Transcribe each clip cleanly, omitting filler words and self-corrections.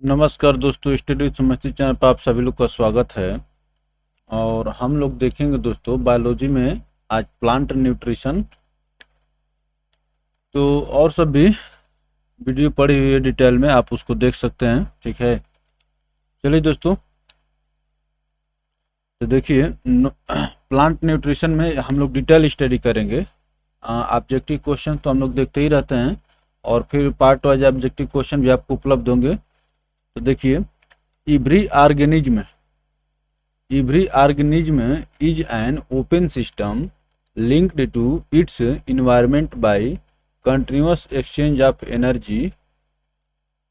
नमस्कार दोस्तों, study समस्ती channel पर आप सभी लोग का स्वागत है। और हम लोग देखेंगे दोस्तों बायोलॉजी में आज प्लांट न्यूट्रिशन। तो और सब भी वीडियो पड़ी हुई है डिटेल में, आप उसको देख सकते हैं। ठीक है, चलिए दोस्तों, तो देखिए प्लांट न्यूट्रिशन में हम लोग डिटेल स्टडी करेंगे। ऑब्जेक्टिव क्वेश्चन तो हम लोग देखते ही रहते हैं और फिर पार्ट वाइज ऑब्जेक्टिव क्वेश्चन भी आपको उपलब्ध होंगे। तो देखिए, every organism Every organism is an open system linked to its environment by continuous exchange of energy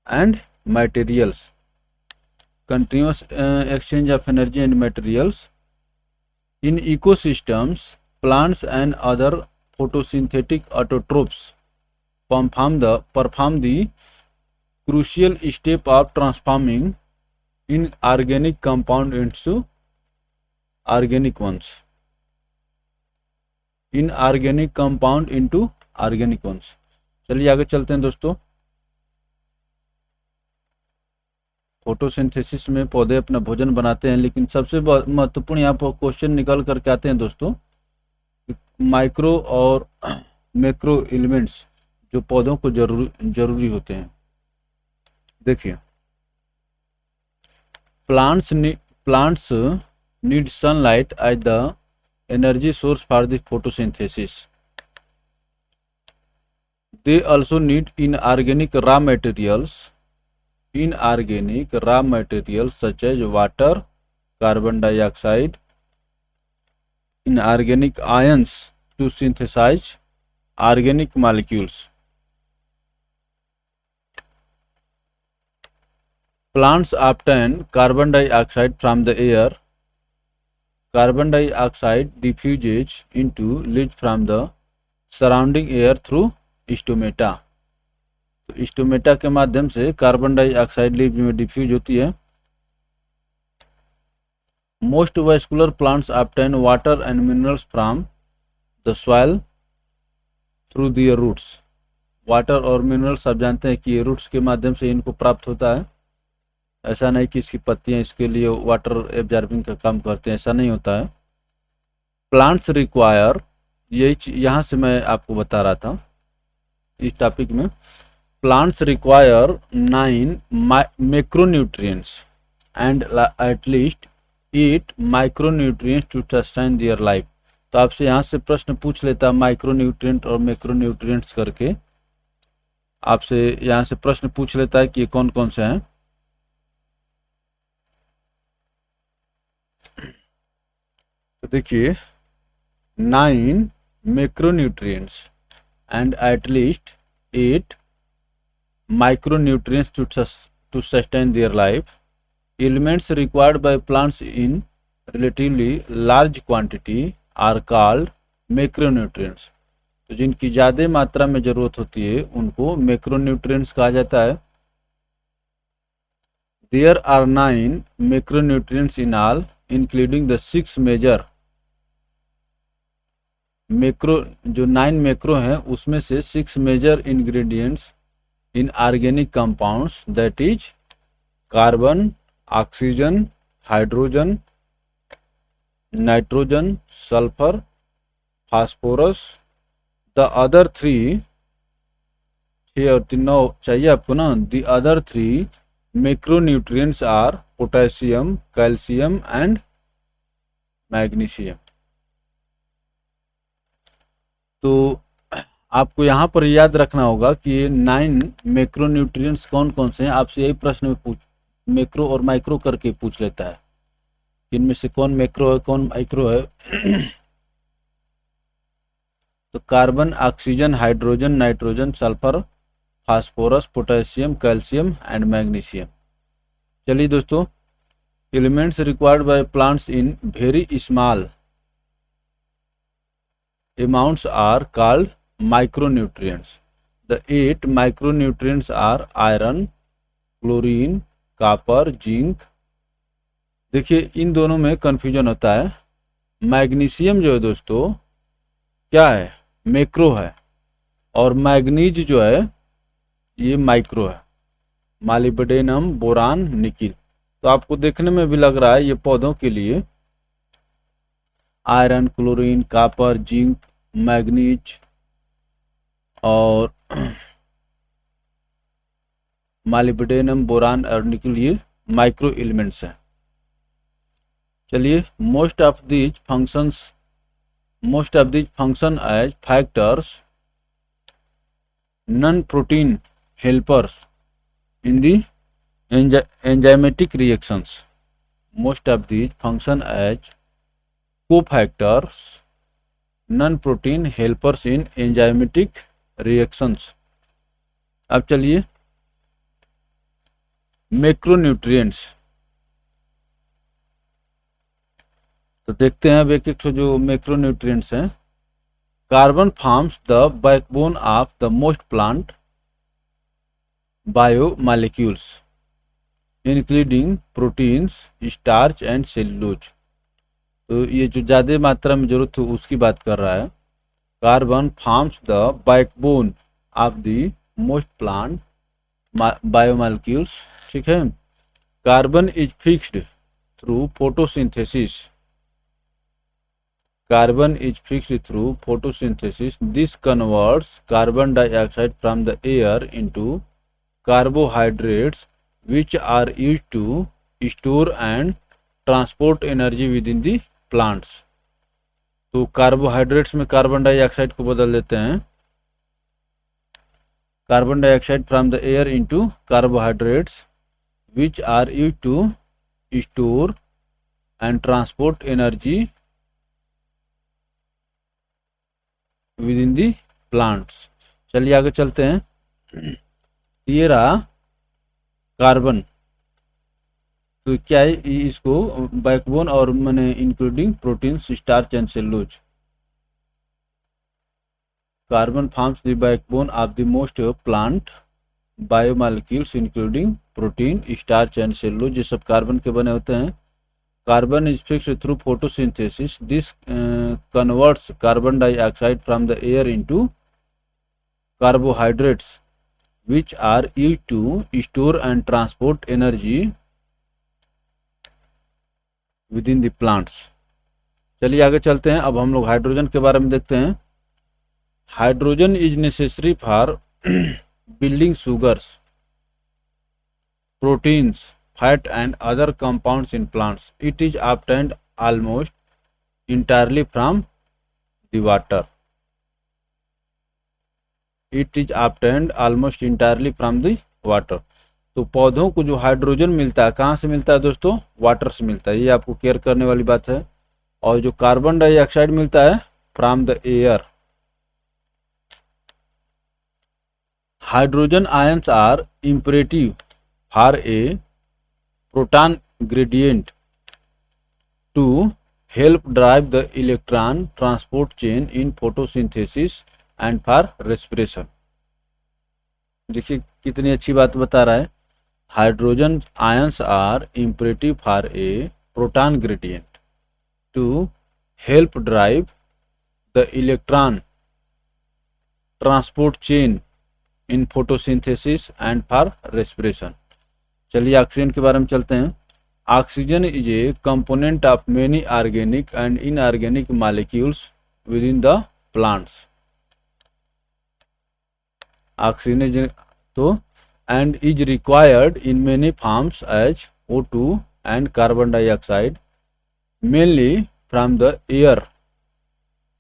and materials. Continuous exchange of energy and materials. In ecosystems, plants and other photosynthetic autotrophs perform the crucial step of transforming inorganic compound into organic ones inorganic compound into organic ones. चलिए आगे चलते हैं दोस्तों। Photosynthesis में पौधे अपना भोजन बनाते हैं, लेकिन सबसे महत्वपूर्ण यहाँ पर क्वेश्चन निकल करके आते हैं दोस्तों, माइक्रो और मैक्रो एलिमेंट्स जो पौधों को जरूरी होते हैं। देखिए, plants need sunlight as the energy source for the photosynthesis. They also need inorganic raw materials such as water, carbon dioxide, inorganic ions to synthesize organic molecules. Plants obtain carbon dioxide from the air. Carbon dioxide diffuses into leaves from the surrounding air through stomata. तो stomata के माध्यम से carbon dioxide leave में diffuse होती है। Most vascular plants obtain water and minerals from the soil through their roots. Water और minerals आप जानते हैं कि ये रूट्स के माध्यम से इनको प्राप्त होता है। ऐसा नहीं कि इसकी पत्तियां इसके लिए वाटर एब्जॉर्बिंग का काम करते हैं, ऐसा नहीं होता है। प्लांट्स रिक्वायर, यही यहाँ से मैं आपको बता रहा था इस टॉपिक में, plants require 9 macronutrients and at least 8 micronutrients to sustain their life. तो आपसे यहाँ से प्रश्न पूछ लेता माइक्रोन्यूट्रिएंट और मैक्रोन्यूट्रिएंट्स करके, आपसे यहाँ से प्रश्न पूछ लेता है कि ये कौन कौन से हैं। तो देखिए, 9 macronutrients and at least 8 micronutrients to sustain their life. Elements required by plants in relatively large quantity are called macronutrients. तो जिनकी ज़्यादा मात्रा में ज़रूरत होती है उनको मैक्रोन्यूट्रिएंट्स कहा जाता है। There are 9 macronutrients in all, including the 6 major macro, जो 9 मैक्रो हैं उसमें से 6 major ingredients in organic compounds, that is carbon, oxygen, hydrogen, nitrogen, sulphur, phosphorus. The other 3, 6 और 3 9 चाहिए आपको ना। The other 3 macronutrients are potassium, calcium and magnesium. तो आपको यहाँ पर याद रखना होगा कि ये 9 मैक्रोन्यूट्रिएंट्स कौन कौन से हैं। आपसे यही प्रश्न में मैक्रो और माइक्रो करके पूछ लेता है, इनमें से कौन मैक्रो है कौन माइक्रो है। तो carbon, oxygen, hydrogen, nitrogen, sulphur, phosphorus, potassium, calcium and magnesium. चलिए दोस्तों, elements required by plants in very small amounts are called micronutrients. The 8 micronutrients are iron, chlorine, copper, zinc। देखिए, इन दोनों में कंफ्यूजन होता है। मैग्नीशियम जो है दोस्तों क्या है, मैक्रो है, और मैग्नीज जो है ये माइक्रो है। मालिब्डेनम, बोरान, निकिल। तो आपको देखने में भी लग रहा है ये पौधों के लिए iron, chlorine, copper, zinc, manganese और मालिब्डेनम, बोरान और निकिल ये माइक्रो एलिमेंट्स हैं। चलिए, most of these function as factors non protein helpers in the enzymatic reactions. Most of these function as cofactors, non-protein helpers in enzymatic reactions. अब चलिए macronutrients तो देखते हैं अब एक एक जो मैक्रोन्यूट्रिएंट्स हैं। Carbon forms the backbone of the most plant biomolecules including proteins, starch and cellulose. तो ये जो ज़्यादा मात्रा में जरूरत हो उसकी बात कर रहा है। Carbon forms the backbone of the most plant biomolecules, ठीक है। Carbon is fixed through photosynthesis. Carbon is fixed through photosynthesis. This converts carbon dioxide from the air into carbohydrates which are used to store and transport energy within the plants। तो carbohydrates में carbon dioxide को बदल देते हैं, carbon dioxide from the air into carbohydrates which are used to store and transport energy within the plants। चलिए आगे चलते हैं। ये रहा कार्बन, तो क्या है इसको बैकबोन और मैंने including protein, starch and cellulose. Carbon forms the backbone of the most plant biomolecules including protein, starch and cellulose, ये सब कार्बन के बने होते हैं। Carbon is fixed through photosynthesis. This converts carbon dioxide from the air into carbohydrates which are used to store and transport energy within the plants। चलिए आगे चलते हैं। अब हम लोग हाइड्रोजन के बारे में देखते हैं। Hydrogen is necessary for building sugars, proteins, fat and other compounds in plants. It is obtained almost entirely from the water. It is obtained almost entirely from the water. तो पौधों को जो हाइड्रोजन मिलता है कहाँ से मिलता है दोस्तों? वाटर से मिलता है, ये आपको केयर करने वाली बात है। और जो कार्बन डाइऑक्साइड मिलता है from the air. Hydrogen ions are imperative for a proton gradient to help drive the electron transport chain in photosynthesis and for respiration. देखिए कितनी अच्छी बात बता रहा है। Hydrogen ions are imperative for a proton gradient to help drive the electron transport chain in photosynthesis and for respiration. चलिए oxygen के बारे में चलते हैं। Oxygen is a component of many organic and inorganic molecules within the plants. Oxygen तो and is required in many forms as O2 and carbon dioxide mainly from the air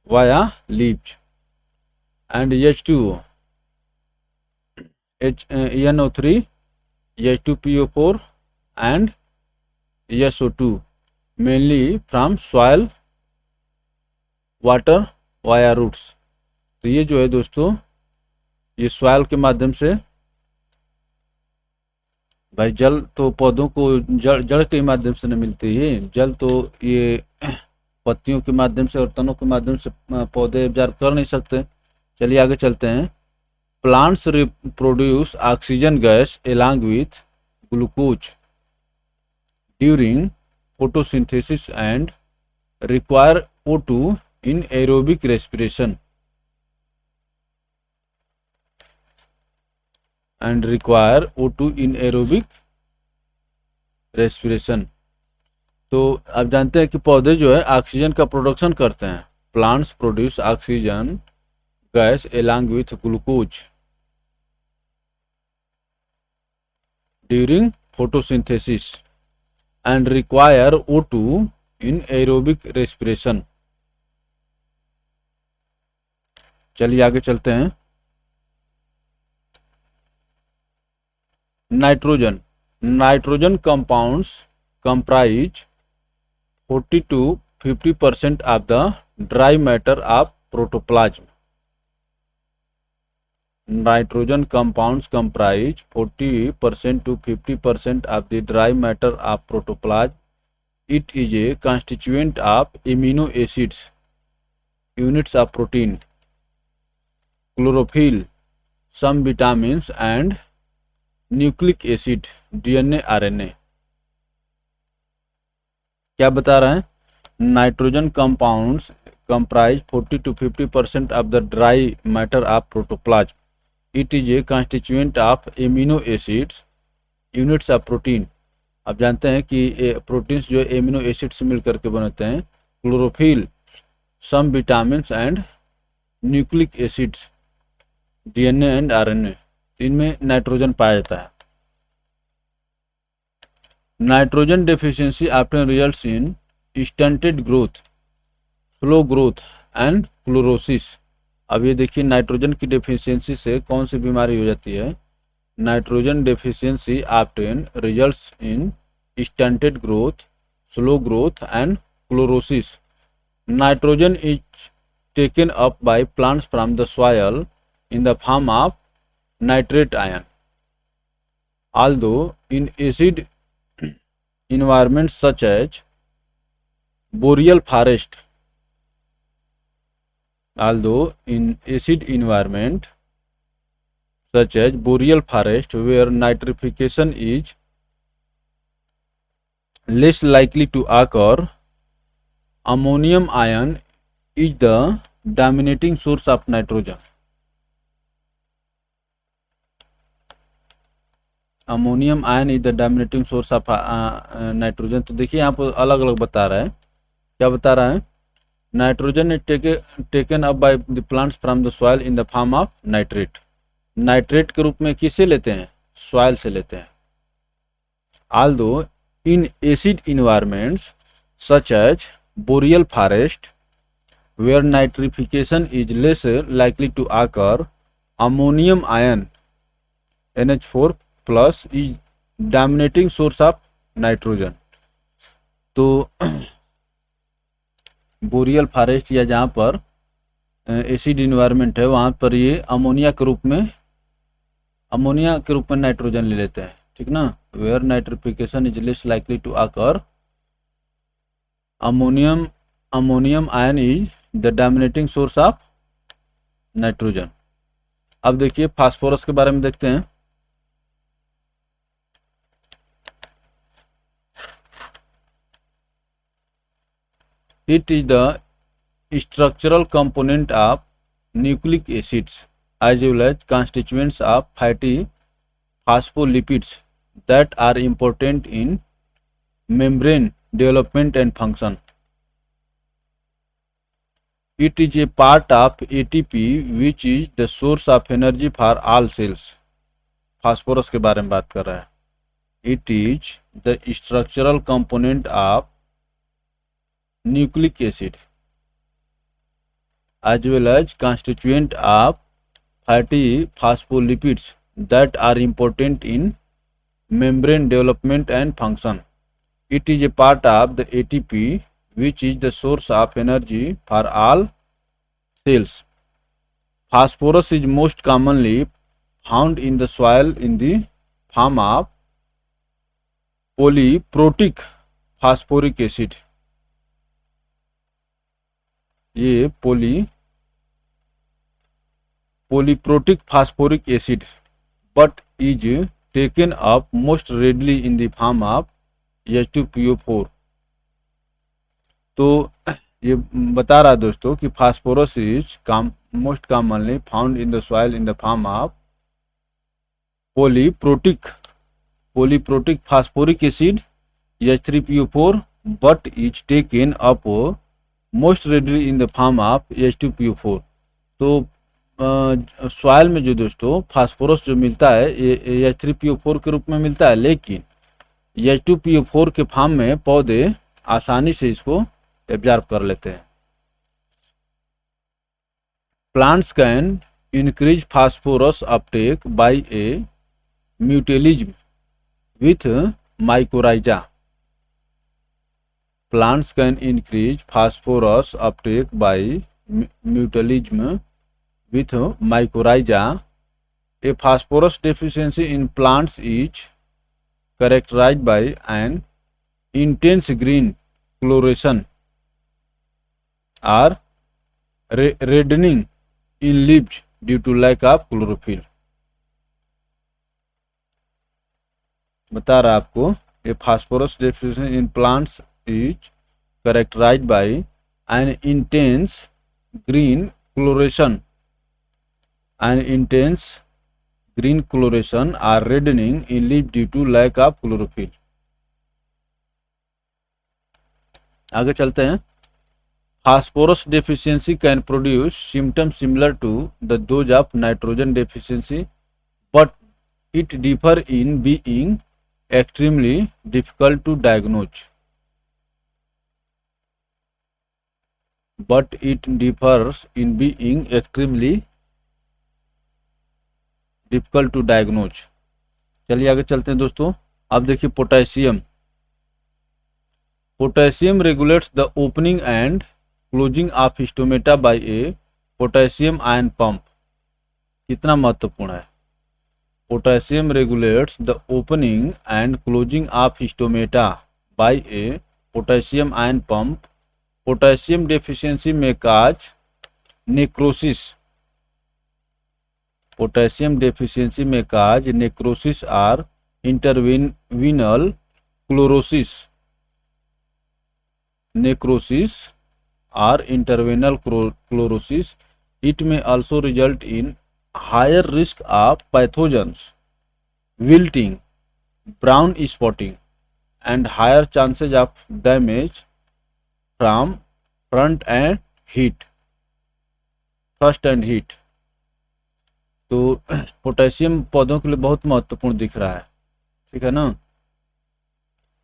via leaves and H2O, NO3, H2PO4 and SO2 mainly from soil water via roots। तो ये जो है दोस्तों ये soil के माध्यम से, भाई जल तो पौधों को जड़ के माध्यम से नहीं मिलती है, जल तो ये पत्तियों के माध्यम से और तनों के माध्यम से पौधे एब्जॉर्ब कर नहीं सकते। चलिए आगे चलते हैं। Plants produce oxygen gas along with glucose during photosynthesis and require O2 in aerobic respiration. and require O2 in aerobic respiration. तो आप जानते हैं कि पौधे जो है ऑक्सीजन का प्रोडक्शन करते हैं. Plants produce oxygen gas along with glucose during photosynthesis and require O2 in aerobic respiration. चलिए आगे चलते हैं. Nitrogen compounds comprise 40 to 50% of the dry matter of protoplasm. Nitrogen compounds comprise 40% to 50% of the dry matter of protoplasm. It is a constituent of amino acids, units of protein, chlorophyll, some vitamins and nucleic acid, DNA, RNA. क्या बता रहे हैं? Nitrogen compounds comprise 40 to 50% of the dry matter of protoplasm. It is a constituent of amino acids, units of protein. आप जानते हैं कि proteins जो amino acid से मिलकर के बनते हैं. Chlorophyll, some vitamins and nucleic acids, DNA and RNA, इनमें नाइट्रोजन पाया जाता है. Nitrogen deficiency often results in stunted growth, slow growth and chlorosis. अब ये देखिए नाइट्रोजन की डेफिशिएंसी से कौन सी बीमारी हो जाती है. Nitrogen deficiency often results in stunted growth, slow growth and chlorosis. Nitrogen is taken up by plants from the soil in the form of nitrate ion. Although in acid environments such as boreal forest, where nitrification is less likely to occur, ammonium ion is the dominating source of nitrogen. Ammonium ion is the dominating source of nitrogen. तो देखिए यहाँ पर अलग अलग बता रहा है. क्या बता रहा है? Nitrogen is taken up by the plants from the soil in the form of nitrate. Nitrate के रूप में किससे लेते हैं? सॉइल से लेते हैं. Although in acid environments such as boreal forest where nitrification is less likely to occur, ammonium ion NH4 plus is dominating source of nitrogen. तो बोरियल फॉरेस्ट या जहाँ पर एसिड इन्वायरमेंट है वहाँ पर ये अमोनिया के रूप में नाइट्रोजन ले लेते हैं. ठीक ना. Where nitrification is less likely to occur, ammonium ion is the dominating source of nitrogen. अब देखिए फास्फोरस के बारे में देखते हैं. It is the structural component of nucleic acids as well as constituents of fatty phospholipids that are important in membrane development and function. It is a part of ATP which is the source of energy for all cells. Phosphorus के बारे में बात कर रहा है. It is the structural component of nucleic acid as well as constituent of fatty phospholipids that are important in membrane development and function. It is a part of the ATP which is the source of energy for all cells. Phosphorus is most commonly found in the soil in the form of polyprotic phosphoric acid. ये polyprotic phosphoric acid but is taken up most readily in the form of H2PO4. तो ये बता रहा है दोस्तों कि phosphorus is most commonly found in the soil in the form of polyprotic phosphoric acid H3PO4 but is taken up most readily in the form of H2PO4। तो soil में जो दोस्तों फास्फोरस जो मिलता है ये H3PO4 के रूप में मिलता है, लेकिन H2PO4 के फॉर्म में पौधे आसानी से इसको एब्जॉर्ब कर लेते हैं। Plants can increase phosphorus uptake by a mutualism with mycorrhiza. Plants can increase phosphorus uptake by mutualism with mycorrhiza. A phosphorus deficiency in plants is characterized by an intense green coloration or reddening in leaves due to lack of chlorophyll। बता रहा आपको a phosphorus deficiency in plants is characterized by an intense green coloration or reddening in leaf due to lack of chlorophyll। आगे चलते हैं। Phosphorus deficiency can produce symptoms similar to those of nitrogen deficiency, but it differs in being extremely difficult to diagnose। But it differs in being extremely difficult to diagnose। चलिए आगे चलते हैं दोस्तों। अब देखिए potassium regulates the opening and closing of stomata by a potassium ion pump। कितना महत्वपूर्ण है। Potassium regulates the opening and closing of stomata by a potassium ion pump। Potassium deficiency में काज नेक्रोसिस। पोटेशियम डेफिशिएंसी में काज necrosis और इंटरवीनल chlorosis. Necrosis और इंटरवेनल chlorosis. It में also result in higher risk of pathogens, wilting, brown spotting and higher chances of damage from first and heat. तो potassium पौधों के लिए बहुत महत्वपूर्ण दिख रहा है, ठीक है ना।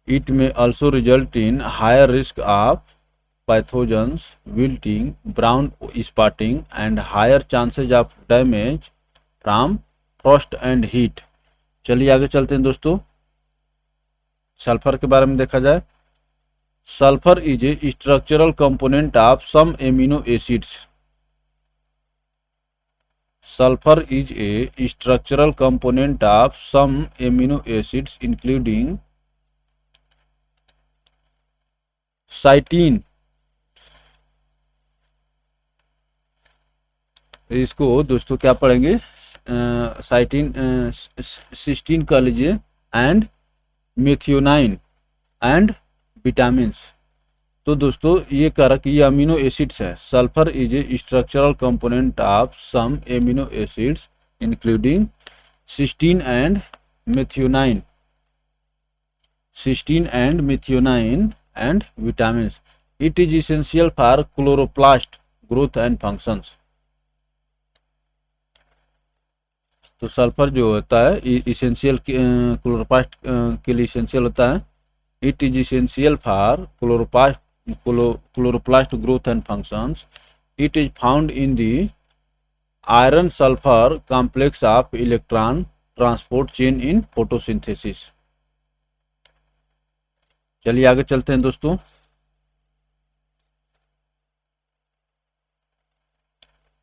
It may also result in higher risk of pathogens, wilting, brown spotting and higher chances of damage from frost and heat. चलिए आगे चलते हैं दोस्तों। सल्फर के बारे में देखा जाए। Sulfur is a structural component of some amino acids। Sulfur is a structural component of some amino acids including cytine। इसको दोस्तों क्या पढ़ेंगे, साइटिन, सिस्टीन कह लीजिए, एंड मेथियोनाइन एंड विटामिन्स। तो दोस्तों ये कह रहा कि ये अमीनो एसिड्स है। Sulphur is a structural component of some amino acids including cysteine and methionine, and vitamins. It is essential for chloroplast growth and functions. तो सल्फर जो होता है इसेंशियल, क्लोरोप्लास्ट के लिए इसेंशियल होता है। It is essential for chloroplast growth and functions। It is found in the iron sulfur complex of electron transport chain in photosynthesis। चलिए आगे चलते हैं दोस्तों।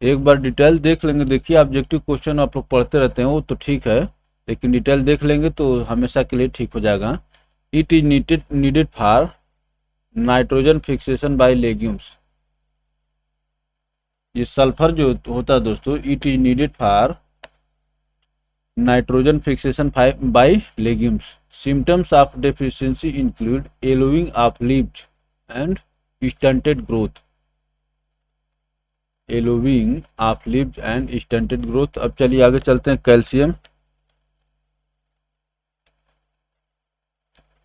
एक बार डिटेल देख लेंगे। देखिए ऑब्जेक्टिव क्वेश्चन आप लोग पढ़ते रहते हैं वो तो ठीक है, लेकिन डिटेल देख लेंगे तो हमेशा के लिए ठीक हो जाएगा। It is needed for nitrogen fixation by legumes. ये सल्फर जो होता है दोस्तों, it is needed for nitrogen fixation by legumes. Symptoms of deficiency include yellowing of leaves and stunted growth. Yellowing of leaves and stunted growth. अब चलिए आगे चलते हैं। Calcium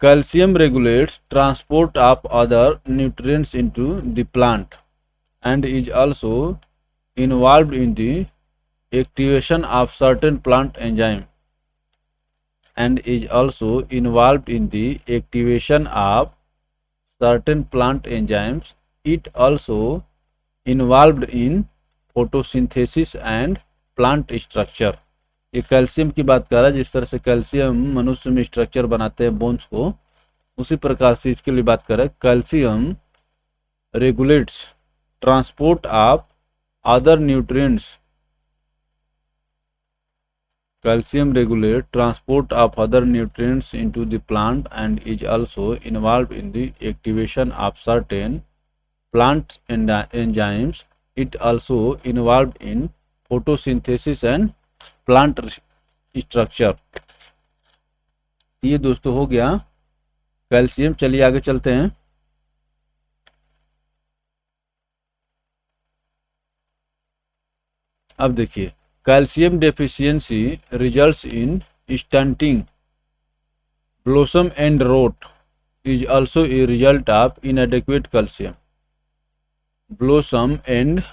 Calcium regulates transport of other nutrients into the plant and is also involved in the activation of certain plant enzymes and is also involved in the activation of certain plant enzymes. It also involved in photosynthesis and plant structure. ये calcium की बात कर रहा है, जिस तरह से calcium मनुष्य में स्ट्रक्चर बनाते हैं बोन्स को, उसी प्रकार से इसके लिए बात कर रहा है। Calcium regulates transport of other nutrients, calcium regulate transport of other nutrients into the plant and is also involved in the activation of certain plant enzymes. It also involved in photosynthesis and plant structure. ये दोस्तों हो गया calcium. चलिए आगे चलते हैं। अब देखिए, calcium deficiency results in stunting, blossom and rot is also a result of inadequate calcium. Blossom and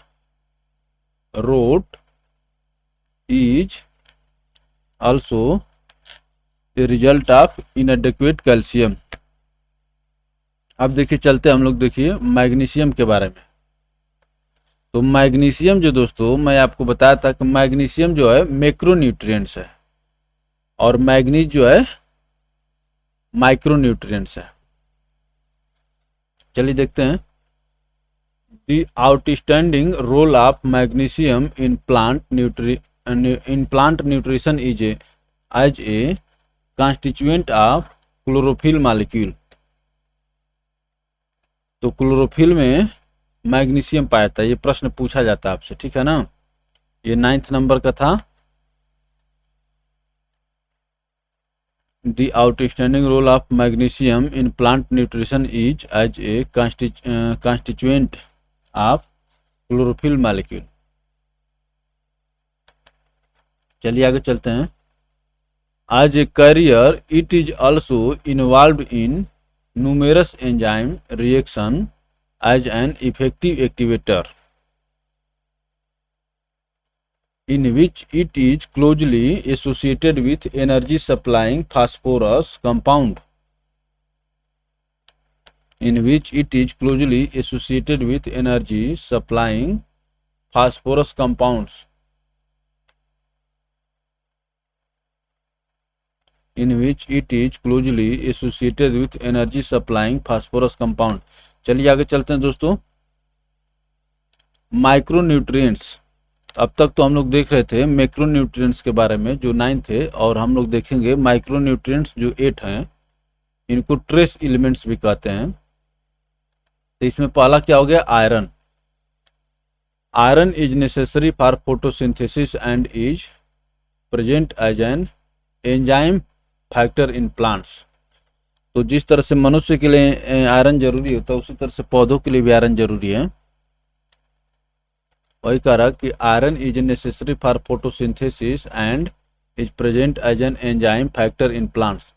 rot is also a result of inadequate calcium. अब देखिए चलते हम लोग देखिए मैग्नीशियम के बारे में। तो मैग्नीशियम जो दोस्तों मैं आपको बताया था कि मैग्नीशियम जो है मैक्रोन्यूट्रिएंट्स है और मैग्नीज जो है माइक्रोन्यूट्रिएंट्स है। चलिए देखते हैं। The outstanding role of magnesium in plant nutrition is as a constituent of chlorophyll molecule. तो क्लोरोफिल में मैग्नीशियम पाया था, ये प्रश्न पूछा जाता है आपसे, ठीक है ना। ये 9th नंबर का था। The outstanding role of magnesium in plant nutrition is as a constituent of chlorophyll molecule. चलिए आगे चलते हैं। As a carrier it is also involve in numerous enzyme reaction as an effective activator, in which it is closely associated with energy supplying phosphorus compound. In which it is closely associated with energy supplying phosphorus compounds. In which it is closely associated with energy supplying phosphorus compound. चलिए आगे चलते हैं दोस्तों। Micronutrients, अब तक तो हम लोग देख रहे थे मैक्रोन्यूट्रिएंट्स के बारे में जो 9 थे, और हम लोग देखेंगे माइक्रोन्यूट्रिएंट्स जो 8 हैं, इनको ट्रेस एलिमेंट्स भी कहते हैं। तो इसमें पहला क्या हो गया, iron. Iron is necessary for photosynthesis and is present as an enzyme factor in plants. तो जिस तरह से मनुष्य के लिए आयरन जरूरी होता है, उसी तरह से पौधों के लिए भी आयरन जरूरी है। वही कह रहा कि iron is necessary for photosynthesis and is present as an enzyme factor in plants.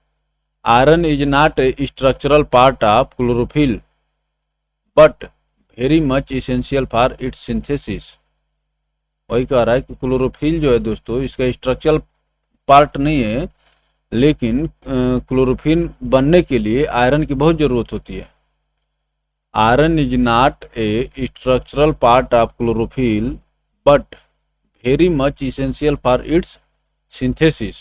Iron is not a structural part of chlorophyll but very much essential for its synthesis. वही कह रहा है कि क्लोरोफिल जो है दोस्तों, इसका स्ट्रक्चरल पार्ट नहीं है, लेकिन क्लोरोफिल बनने के लिए आयरन की बहुत ज़रूरत होती है। Iron is not a structural part of chlorophyll but very much essential for its synthesis.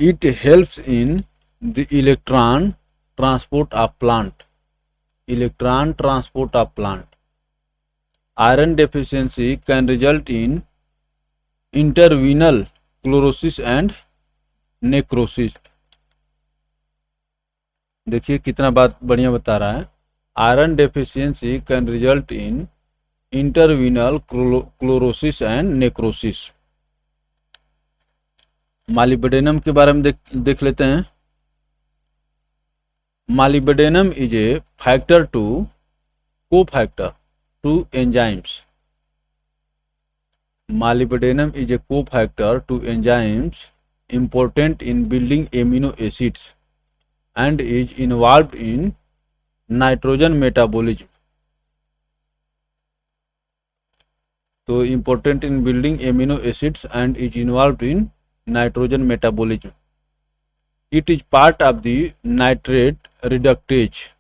It helps in the electron transport of plant. Electron transport of plant. Iron deficiency can result in intervenal chlorosis and necrosis. देखिए कितना बात बढ़िया बता रहा है। Iron deficiency can result in intervenal chlorosis and necrosis. मालिबेडेनम के बारे में देख लेते हैं। Molybdenum is a factor to cofactor to enzymes Molybdenum is a cofactor to enzymes important in building amino acids and is involved in nitrogen metabolism. तो important in building amino acids and is involved in nitrogen metabolism. It is part of the nitrate reductase.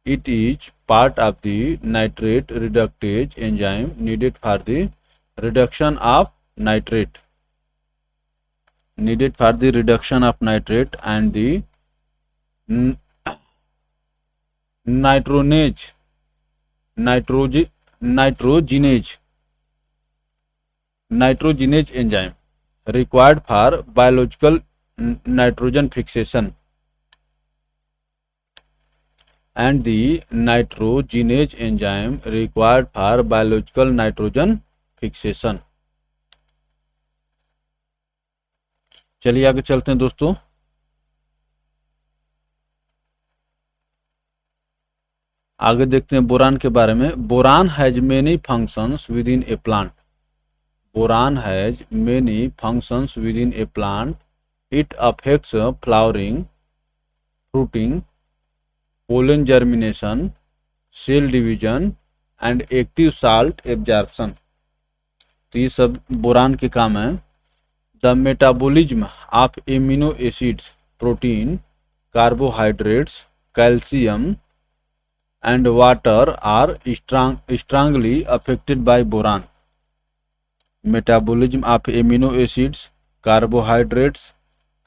It is part of the nitrate reductase enzyme needed for the reduction of nitrate. Needed for the reduction of nitrate and the nitrogenase enzyme required for biological nitrogen fixation, and the nitrogenase enzyme required for biological nitrogen fixation. चलिए आगे चलते हैं दोस्तों। आगे देखते हैं boron के बारे में। Boron has many functions within a plant. Boron has many functions within a plant. It affects flowering, fruiting, pollen germination, cell division and active salt absorption. तो ये सब बोरान के काम है। The metabolism of amino acids, protein, carbohydrates, calcium and water are strongly affected by boron. Metabolism of amino acids, carbohydrates,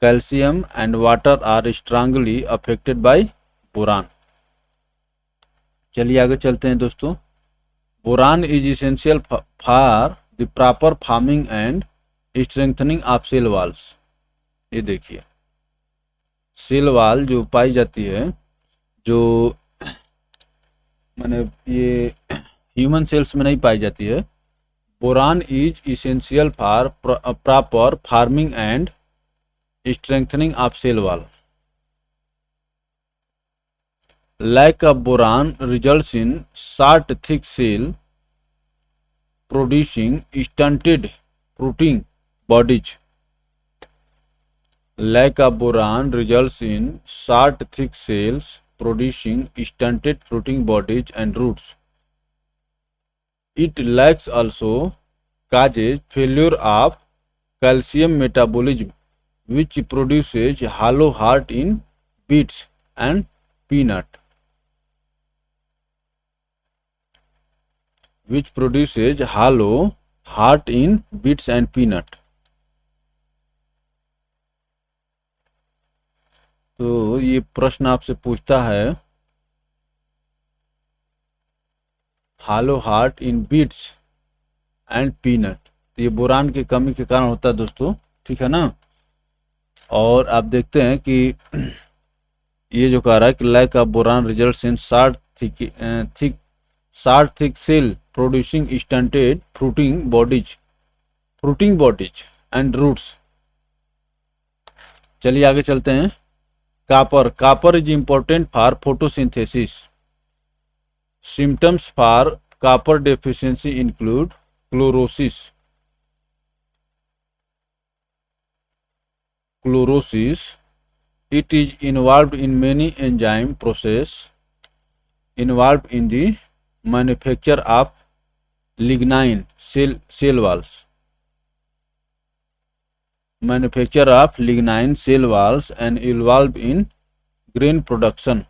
calcium and water are strongly affected by boron. चलिए आगे चलते हैं दोस्तों। Boron is essential for the proper farming and strengthening of cell walls. ये देखिए cell wall जो पाई जाती है, जो माने ये ह्यूमन सेल्स में नहीं पाई जाती है। Boron is essential for proper farming and strengthening of cell wall. Lack of boron results in short thick cell producing stunted fruiting bodies. Lack of boron results in short thick cells producing stunted fruiting bodies and roots. It lacks also causes failure of calcium metabolism, which produces hollow heart in beets and peanut. Which produces hollow heart in beets and peanut. तो ये प्रश्न आपसे पूछता है hollow heart in beets and peanut. तो ये boron की कमी के कारण होता है दोस्तों, ठीक है ना। और आप देखते हैं कि ये जो कह रहा है कि lack of boron results in short thick cell producing stunted fruiting bodies and roots. चलिए आगे चलते हैं। Copper is important for photosynthesis. Symptoms for copper deficiency include chlorosis. It is involved in many enzyme process involved in the manufacture of lignin cell walls. Manufacture of lignin cell walls and involved in grain production.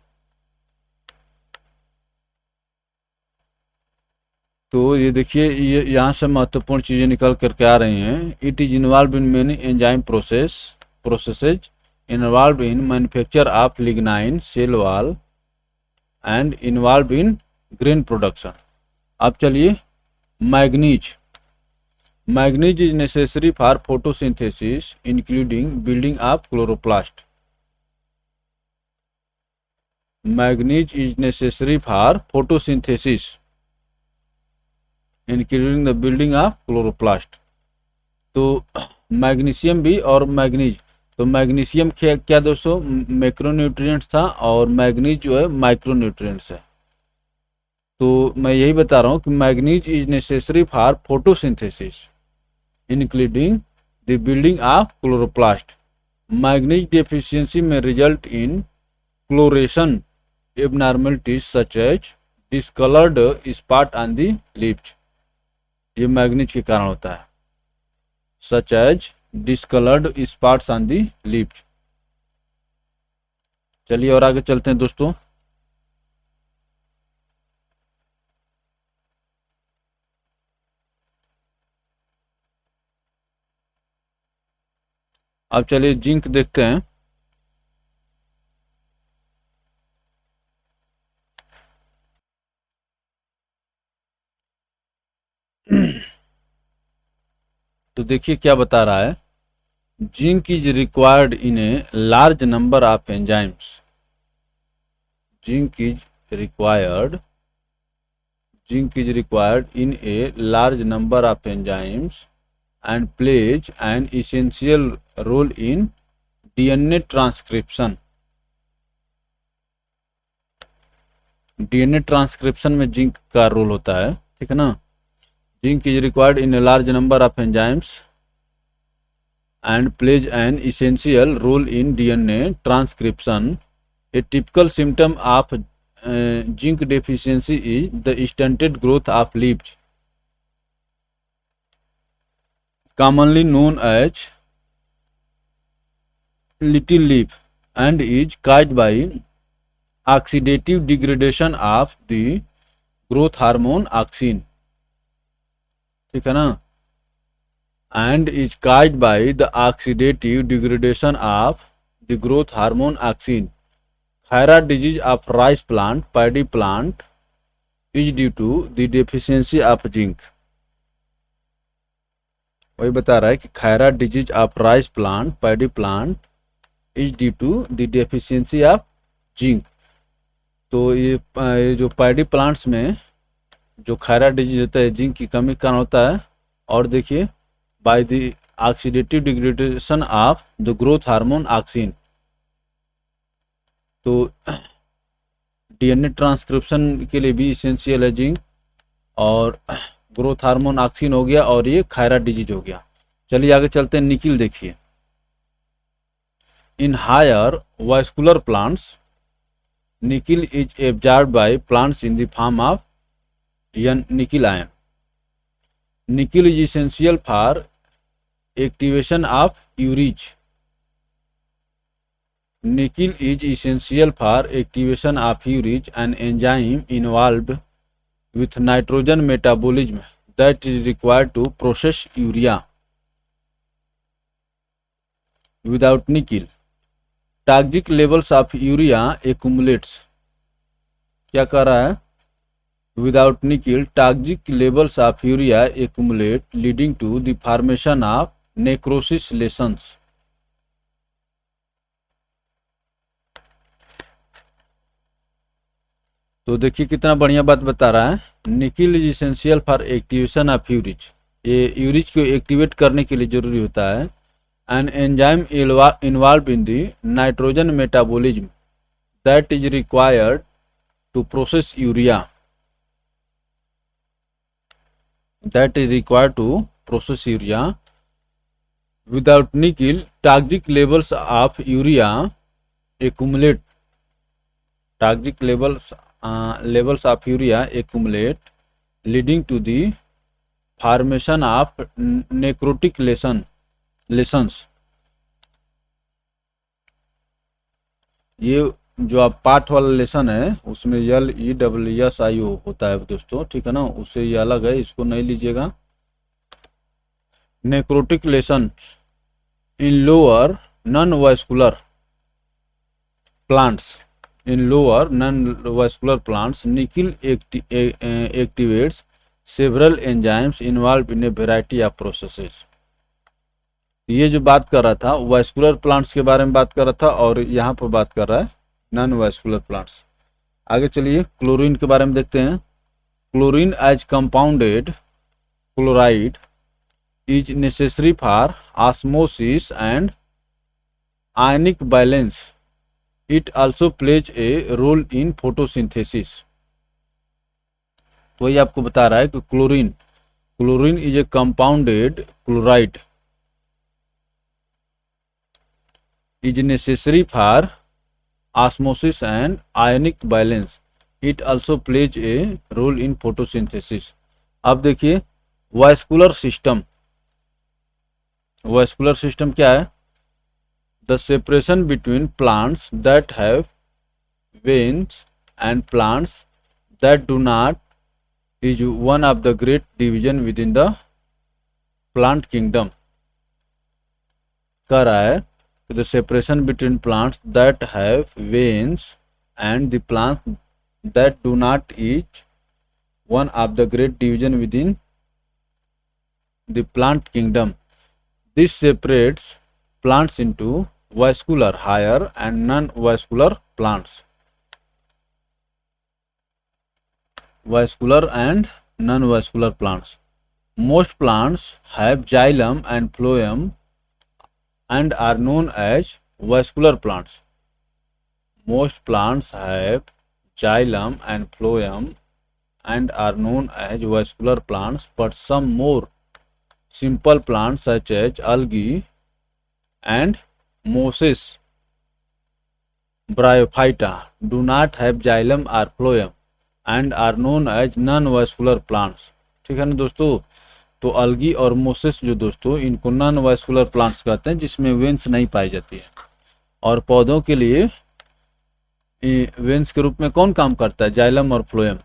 तो ये देखिए ये यहाँ से महत्वपूर्ण चीजें निकल करके आ रही हैं। It is involve in many enzyme processes involve in manufacture of lignin cell wall and involve in grain production. अब चलिए manganese is necessary for photosynthesis including building of chloroplast. Manganese is necessary for photosynthesis including the building of chloroplast. तो magnesium भी और manganese, तो magnesium क्या दोस्तों macronutrients था और मैग्नीज जो है माइक्रोन्यूट्रिएंट्स है। तो मैं यही बता रहा हूँ कि manganese is necessary for photosynthesis including the building of chloroplast. Manganese deficiency में result in chlorosis abnormalities such as discolored spot on the leaves। ये मैग्नीज के कारण होता है, such as discolored spots on the leaves। चलिए और आगे चलते हैं दोस्तों। अब चलिए जिंक देखते हैं। तो देखिए क्या बता रहा है, zinc is required in a large number of enzymes. Zinc is required in a large number of enzymes and plays an essential role in DNA transcription। DNA transcription में जिंक का रोल होता है, ठीक है ना। Zinc is required in a large number of enzymes and plays an essential role in DNA transcription। A typical symptom of zinc deficiency is the stunted growth of leaves, commonly known as little leaf, and is caused by oxidative degradation of the growth hormone auxin। ठीक है ना, and is caused by the oxidative degradation of the growth hormone auxin। Thyroid disease of rice plant, paddy plant is due to the deficiency of zinc। वही बता रहा है कि thyroid disease of rice plant, paddy plant is due to the deficiency of zinc. तो ये जो paddy plants में जो थायराइड डिजीज होता है जिंक की कमी के कारण होता है। और देखिए by the oxidative degradation of the growth hormone auxin. तो डीएनए ट्रांसक्रिप्शन के लिए भी इसेंशियल है जिंक, और ग्रोथ हार्मोन ऑक्सिन हो गया, और ये थायराइड डिजीज हो गया। चलिए आगे चलते हैं। निकिल देखिए, in higher vascular plants nickel is absorbed by plants in the form of nickel ion. Nickel is essential for activation of urease. Nickel is essential for activation of urease, an enzyme involved with nitrogen metabolism that is required to process urea। Without nickel, toxic levels of urea accumulates। क्या कह रहा है, without nickel toxic levels of urea accumulate leading to the formation of necrosis lesions। तो देखिए कितना बढ़िया बात बता रहा है। Nickel is essential for activation of urease, ये यूरिज को एक्टिवेट करने के लिए जरूरी होता है। An enzyme involve in the nitrogen metabolism that is required to process urea. Without nickel toxic levels of urea accumulate। toxic levels of urea accumulate leading to the formation of necrotic lesions। ये जो आप part वाला lesson है उसमें LESSIO होता है दोस्तों, ठीक है ना, उससे ये अलग है, इसको नहीं लीजिएगा। Necrotic lessons in lower non vascular plants. In lower non-vascular plants, nickel activates several enzymes involved in a variety of processes। ये जो बात कर रहा था वास्कुलर प्लांट्स के बारे में बात कर रहा था, और यहाँ पर बात कर रहा है नॉन वास्कुलर प्लांट्स। आगे चलिए क्लोरीन के बारे में देखते हैं। Chlorine as compounded chloride is necessary for osmosis and ionic balance. It also plays a role in photosynthesis। तो वही आपको बता रहा है कि chlorine is a compounded chloride is necessary for osmosis and ionic balance. It also plays a role in photosynthesis. अब देखिए vascular system क्या है? The separation between plants that have veins and plants that do not is one of the great division within the plant kingdom. कह रहा है the separation between plants that have veins and the plants that do not is one of the great division within the plant kingdom. This separates plants into vascular higher and non-vascular plants. Vascular and non-vascular plants. Most plants have xylem and phloem and are known as vascular plants. Most plants have xylem and phloem and are known as vascular plants, but some more simple plants such as algae and mosses, bryophyta do not have xylem or phloem and are known as non-vascular plants. ठीक है ना दोस्तों? तो अलगी और Moses जो दोस्तों, इनको non vascular plants कहते हैं, जिसमें वेंस नहीं पाई जाती है। और पौधों के लिए वेंस के रूप में कौन काम करता है? जाइलम और phloem.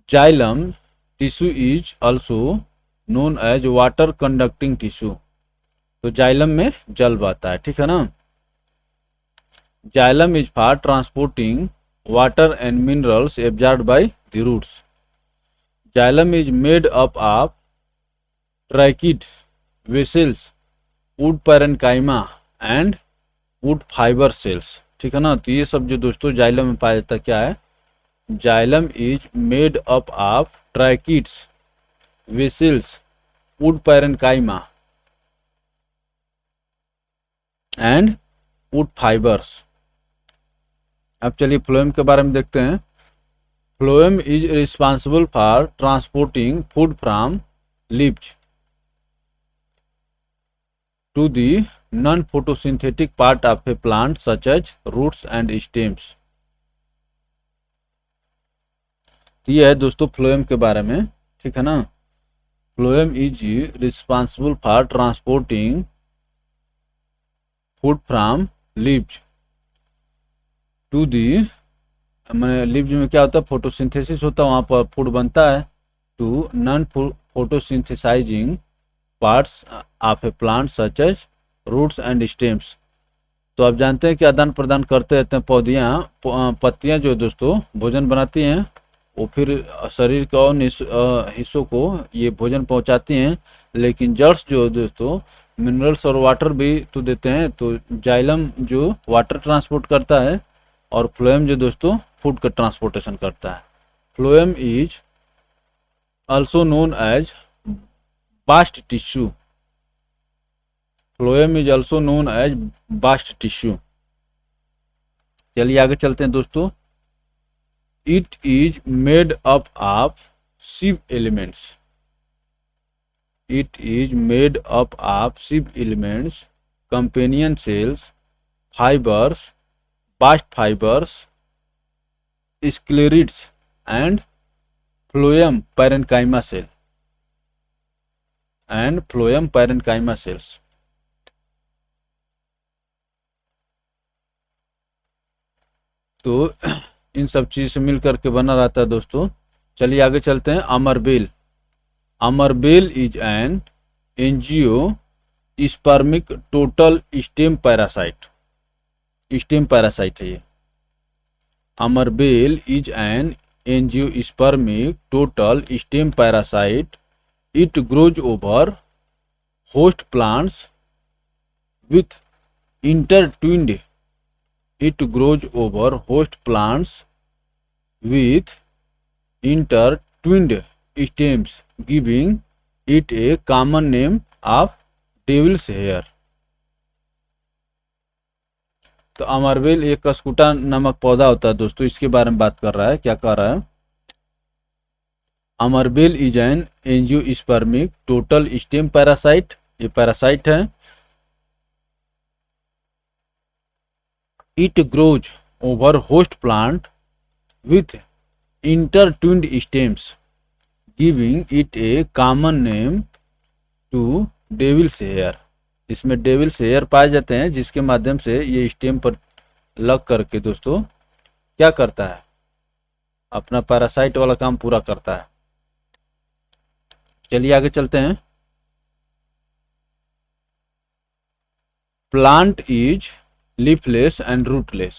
Xylem tissue is also known as water conducting tissue. तो जाइलम में जल बहता है, ठीक है ना। Xylem is for transporting water and minerals absorbed by the roots. Xylem is made up of tracheids, vessels, wood parenchyma and wood fiber cells. ठीक है ना। तो ये सब जो दोस्तों जाइलम में पाया जाता है, क्या है? Xylem is made up of tracheids, vessels, would parenchyma and would fibres. अब चलिए फ्लोएम के बारे में देखते हैं। Phloem is responsible for transporting food from leaves to the non-photosynthetic part of a plant such as roots and stems. ये है दोस्तों फ्लोएम के बारे में, ठीक है ना। Phloem is responsible for transporting food from leaves to the, मैंने लीव्स में क्या होता है? फोटोसिंथेसिस होता है, वहाँ पर फूड बनता है। To non photosynthesising parts of a plant such as roots and stems. तो आप जानते हैं कि आदान प्रदान करते रहते हैं पत्तियाँ जो दोस्तों भोजन बनाती हैं, वो फिर शरीर के और हिस्सों को ये भोजन पहुंचाती हैं। लेकिन जड़्स जो दोस्तों मिनरल्स और वाटर भी तो देते हैं। तो जाइलम जो वाटर ट्रांसपोर्ट करता है और फ्लोएम जो दोस्तों फूड का ट्रांसपोर्टेशन करता है। Phloem is also known as bast tissue. Phloem is also known as bast tissue. चलिए आगे चलते हैं दोस्तों। It is made up of sieve elements. It is made up of sieve elements, companion cells, fibres, bast fibres, sclereids and phloem parenchyma cell and phloem parenchyma cells. तो इन सब चीज से मिलकर के बना रहता है दोस्तों। चलिए आगे चलते हैं। अमरबेल। अमरबेल is an angiospermic total stem parasite. Stem parasite है ये। अमरबेल is an angiospermic total stem parasite. It grows over host plants with intertwined. It grows over host plants with intertwined stems, giving it a common name of devil's hair. तो अमरबेल एक Cuscuta नामक पौधा होता है दोस्तों, इसके बारे में बात कर रहा है। क्या कह रहा है? अमरबेल is an angiospermic total stem parasite, ये पैरासाइट है। It grows over host plant with intertwined stems giving it a common name to devil's hair. इसमें डेविल्स हेयर पाए जाते हैं, जिसके माध्यम से ये स्टेम पर लग करके दोस्तों क्या करता है, अपना पैरासाइट वाला काम पूरा करता है। चलिए आगे चलते हैं। Plant is leafless and rootless.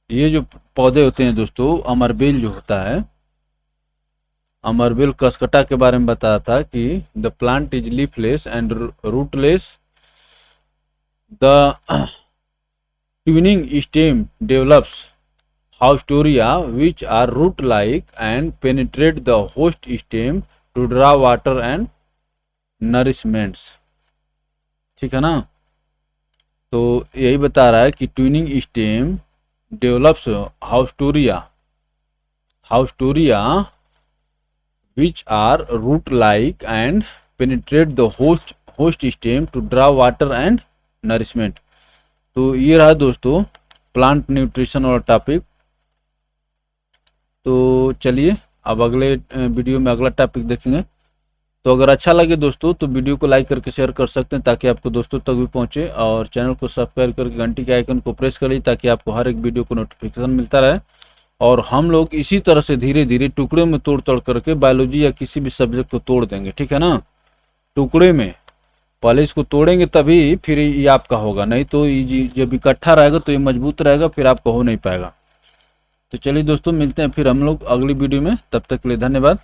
ये जो पौधे होते हैं दोस्तों, अमरबेल जो होता है, अमरबेल कसकटा के बारे में बताया था कि the plant is leafless and rootless. The twinning stem develops haustoria which are root like and penetrate the host stem to draw water and nourishments। ठीक है ना। तो यही बता रहा है कि twining stem develops haustoria which are root like and penetrate the host stem to draw water and nourishment। तो ये रहा दोस्तों प्लांट न्यूट्रिशन वाला टॉपिक। तो चलिए अब अगले वीडियो में अगला टॉपिक देखेंगे। तो अगर अच्छा लगे दोस्तों तो वीडियो को लाइक करके शेयर कर सकते हैं, ताकि आपको दोस्तों तक भी पहुंचे, और चैनल को सब्सक्राइब करके घंटी के आइकन को प्रेस करिए, ताकि आपको हर एक वीडियो को नोटिफिकेशन मिलता रहे। और हम लोग इसी तरह से धीरे धीरे टुकड़े में तोड़ तोड़ करके बायोलॉजी या किसी भी सब्जेक्ट को तोड़ देंगे, ठीक है ना। टुकड़े में पहले इसको तोड़ेंगे तभी फिर ये आपका होगा, नहीं तो ये जब इकट्ठा रहेगा तो ये मजबूत रहेगा, फिर आपका हो नहीं पाएगा। तो चलिए दोस्तों मिलते हैं फिर हम लोग अगली वीडियो में, तब तक के लिए धन्यवाद।